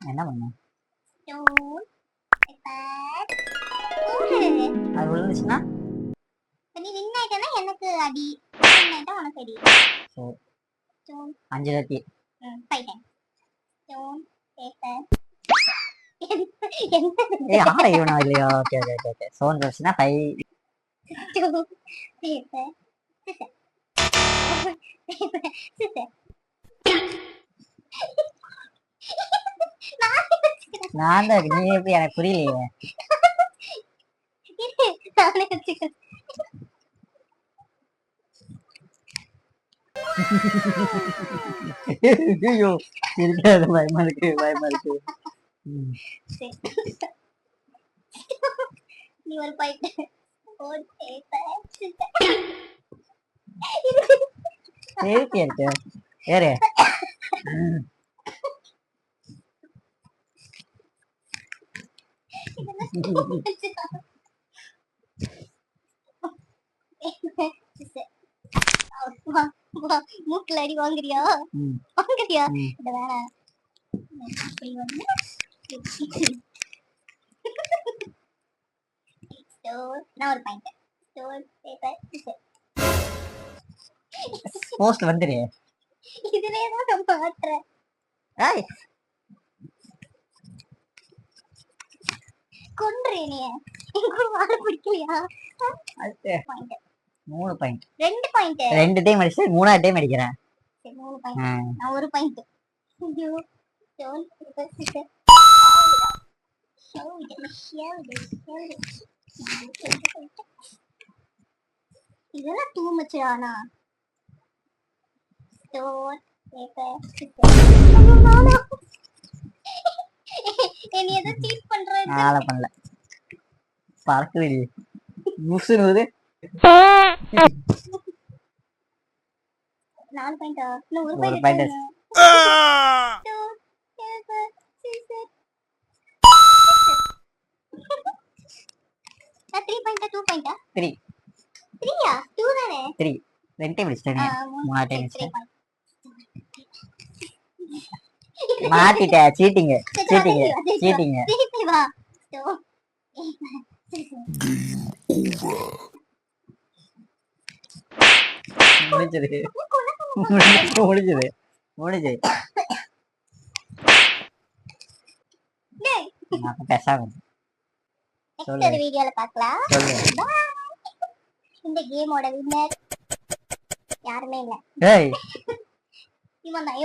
என்ன பண்ண? Stone, paper, போடு. அது விழுந்துச்சுன்னா நீ வின் ஆயிட்டனா எனக்கு அடி, வின் ஆயிட்டா உனக்கு அடி. சரி Stone, 5 lathi. 5 times. Stone, paper. ஏய் ஆ இவனா இல்லையா? Okay okay okay okay. சோன் வந்துச்சுன்னா 5. Stone, paper, scissors. Paper, scissors. நான் தான் நீ எப்படி எனக்கு புரியலையே. நானே வச்சுக்கிறேன். ஐயோ இருக்காது, பயமா இருக்கு பயமா இருக்கு. நீ ஒரு point. Stone, paper, scissors. Safety இருக்கு ஏறு. மூக்குல அடி வாங்குறியா? வாங்குறியா? இது வேற இப்படி வந்து நான் ஒரு point. Stone paper scissor. Post வந்துரு. இதுலயே தான் நான் மாட்டுறேன். ஏய் கொன்றே நீ. எனக்கு வாழ பிடிக்கலையா? அது பாயிண்ட். 3 பாயிண்ட். 2 பாயிண்ட். 2 டைம் அடிச்சு 3ஆவது டைம் அடிக்கிறேன். சரி 3 பாயிண்ட். நான் ஒரு பாயிண்ட். ஐயோ ஸ்டோன் பேப்பர் சிசர். இதெல்லாம் டூ மச் ஆனா. Stone paper scissor. ஐயோ நானா? நீ ஏதோ சீட் பண்ற. நாளை பண்ணல பறக்குது முசுனுது. 4 பாயிண்டா? இன்னும் ஒரு ஒரு point. Point. Stone paper scissor. 3 பாயிண்டா 2 பாயிண்டா? 3 3யா? 2 தானே? 3 2 டைம் அடிச்சிட்டேன். 3ஆவது டைம் அடிச்சிட்டேன். மாட்டிட்ட சீட்டிங் சீட்டிங் சீட்டிங். திருப்பி வா. ஸ்டோன் முடிஞ்சது முடிஞ்சது முடிஞ்சது. அப்ப பேசாம நெக்ஸ்ட் ஒரு வீடியோல பார்க்கலாம். சொல்லு. இந்த கேமோட வின்னர் யாருமே இல்ல. ஏய் இவன் தான்.